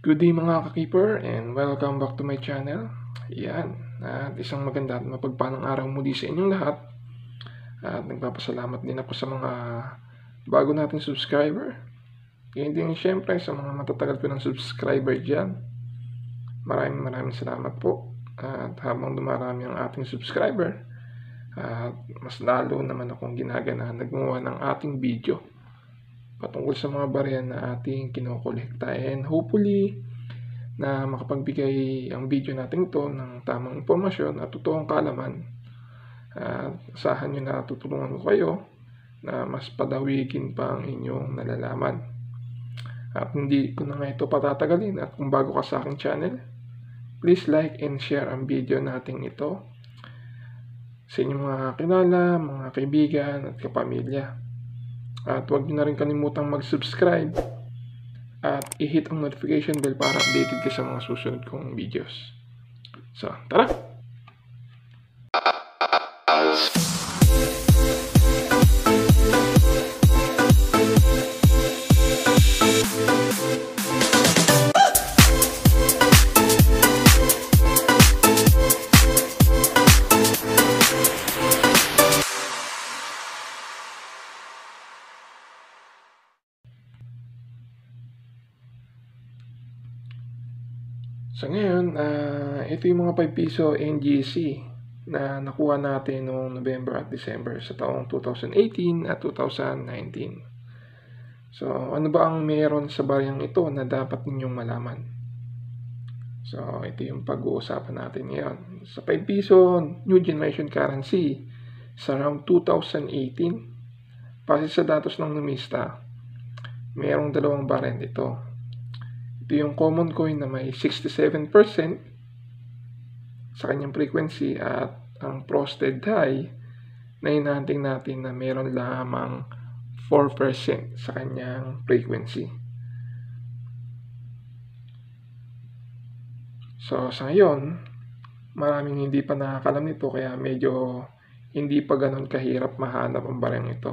Good day mga ka-keeper and welcome back to my channel. Yan, at isang maganda at mapagpalang araw muli sa inyong lahat. At nagpapasalamat din ako sa mga bago nating subscriber. Ngayon din syempre sa mga matatagal ko ng subscriber dyan. Maraming salamat po. At habang dumarami ang ating subscriber, at mas lalo naman akong ginaganahan nagmuha ng ating video patungkol sa mga barya na ating kinokolekta, and hopefully na makapagbigay ang video natin ito ng tamang impormasyon at totoong kaalaman. Asahan nyo na tutulungan ko kayo na mas padawigin pa ang inyong nalalaman. At hindi ko na nga ito patatagalin, at kung bago ka sa aking channel, please like and share ang video natin ito sa inyong mga kilala, mga kaibigan at kapamilya. At huwag nyo na rin kalimutang mag-subscribe at i-hit ang notification bell para updated ka sa mga susunod kong videos. So, tara! So ngayon, ito yung mga 5 piso NGC na nakuha natin noong November at December sa taong 2018 at 2019. So ano ba ang meron sa baryang ito na dapat ninyong malaman? So ito yung pag-uusapan natin ngayon. Sa 5 piso New Generation Currency sa around 2018, base sa datos ng numista, mayroong dalawang barya ito. Ito yung common coin na may 67% sa kanyang frequency, at ang frosted high na hinahunting natin na meron lamang 4% sa kanyang frequency. So sa ngayon, maraming hindi pa nakakalam nito, kaya medyo hindi pa ganun kahirap mahanap ang baryang ito.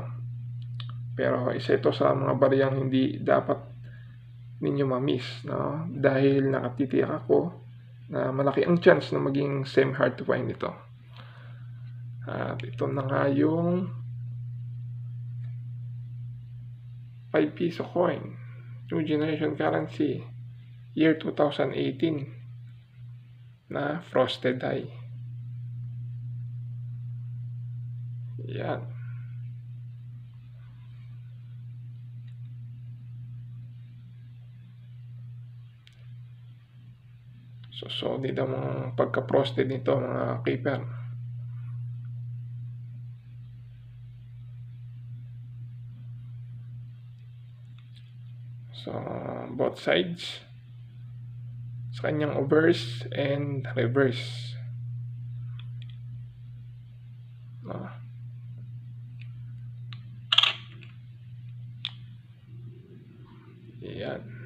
Pero isa ito sa mga baryang hindi dapat ninyo ma-miss, no? Dahil nakatitiyak ako na malaki ang chance na maging same hard to find ito. At ito na nga yung 5 piso coin, New Generation Currency, year 2018 na frosted high. Yan. So solid ang mga pagka-frosted nito mga keeper. So both sides sa kanyang obverse and reverse. Yan.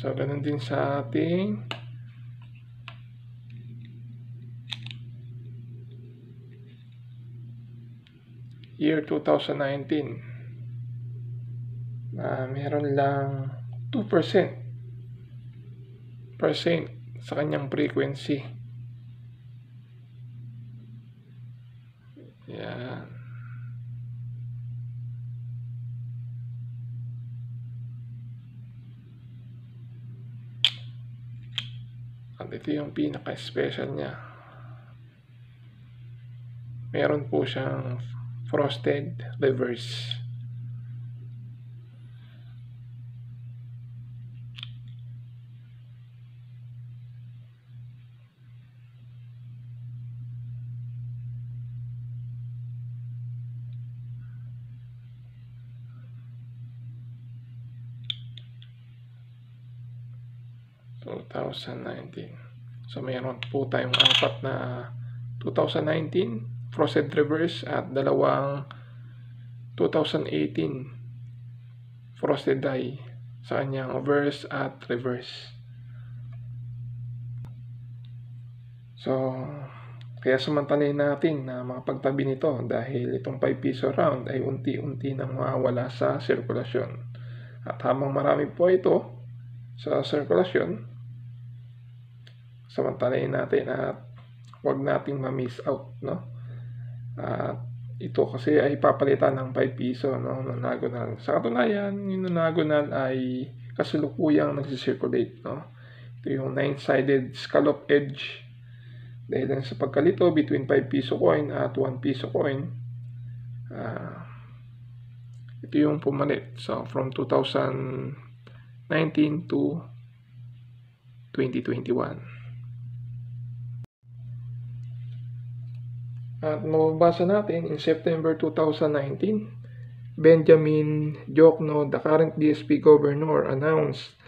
So, ganun din sa ating year 2019 na meron lang 2% sa kanyang frequency. Yan. At ito yung pinaka-special niya. Meron po siyang frosted reverse. So 2019. So mayroon po tayong apat na 2019 frosted reverse at dalawang 2018 frosted high sa kanyang obverse at reverse. So kaya samantalahin natin na makapagtabi nito dahil itong 5 piso round ay unti-unti nang mawawala sa sirkulasyon. At habang marami po ito sa sirkulasyon, samantalahin natin at huwag nating ma-miss out, no? At ito kasi ay papalitan ng 5 piso, no, nonagonal. Sa katunayan, yung nonagonal ay kasalukuyang nagsisirculate, no? Ito yung 9-sided scallop edge. Dahil lang sa pagkalito between 5 piso coin at 1 piso coin, ito yung pumalit. So, from 2019 to 2021. At mababasa natin, in September 2019, Benjamin Diokno, the current DSP governor, announced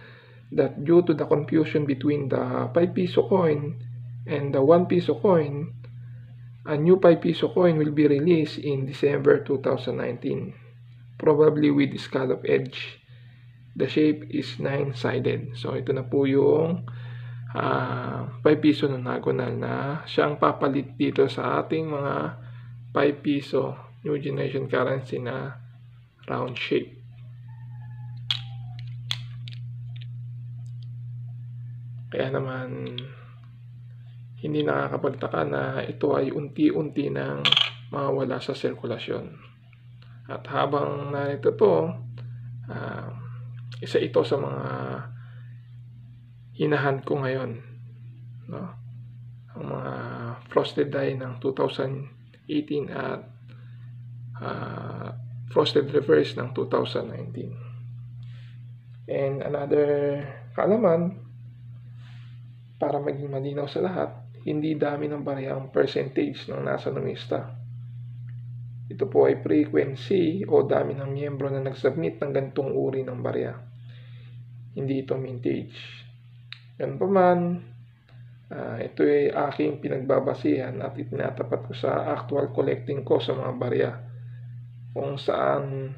that due to the confusion between the 5 piso coin and the 1 piso coin, a new 5 piso coin will be released in December 2019, probably with scallop edge. The shape is 9-sided. So, ito na po yung 5 piso nonagonal na siyang papalit dito sa ating mga 5 piso new generation currency na round shape. Kaya naman hindi nakakapagtaka na ito ay unti-unti nang mawala sa sirkulasyon. At habang narito to, isa ito sa mga hinahan ko ngayon, no? Ang mga frosted die ng 2018 at frosted reverse ng 2019. And another kaalaman, para maging malinaw sa lahat, hindi dami ng barya ang percentage ng nasa numista. Ito po ay frequency o dami ng miyembro na nag-submit ng ganitong uri ng barya. Hindi ito mintage. Ganun pa man, ito ay aking pinagbabasihan at itinatapat ko sa actual collecting ko sa mga barya, kung saan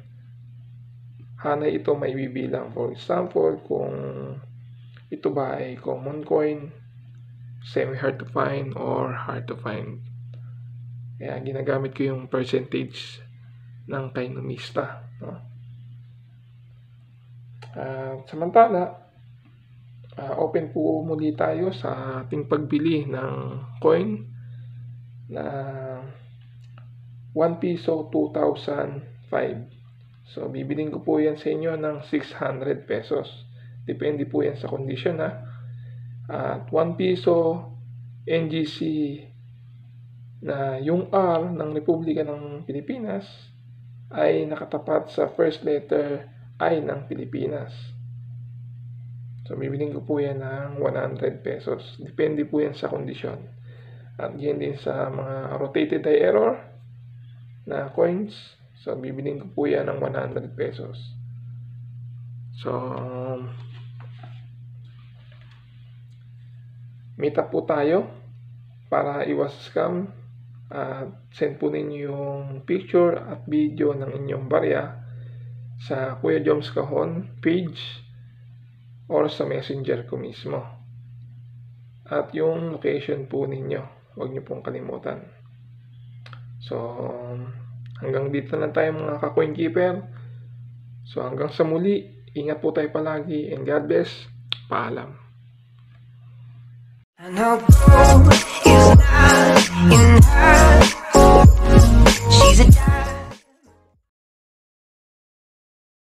hanay ito may bibilang. For example, kung ito ba ay common coin, semi-hard to find, or hard to find. Kaya ginagamit ko yung percentage ng kay numista, no? Samantala, open po muli tayo sa ating pagbili ng coin na 1 piso 2005. So, bibiling ko po yan sa inyo ng 600 pesos. Depende po yan sa kondisyon, ha. At 1 piso NGC na yung R ng Republika ng Pilipinas ay nakatapat sa first letter I ng Pilipinas. So, bibiling ko po yan ng 100 pesos. Depende po yan sa kondisyon. At yan din sa mga rotated die error na coins. So, bibiling ko po yan ng 100 pesos. So, meet up po tayo para iwas scam. Send po ninyo yung picture at video ng inyong barya sa Kuya Joms Kahon page or sa messenger ko mismo. At yung location po ninyo, huwag nyo pong kalimutan. So, hanggang dito lang tayo mga ka-coin keeper. So, hanggang sa muli, ingat po tayo palagi, and God bless. Paalam. I know gold is not enough. She's a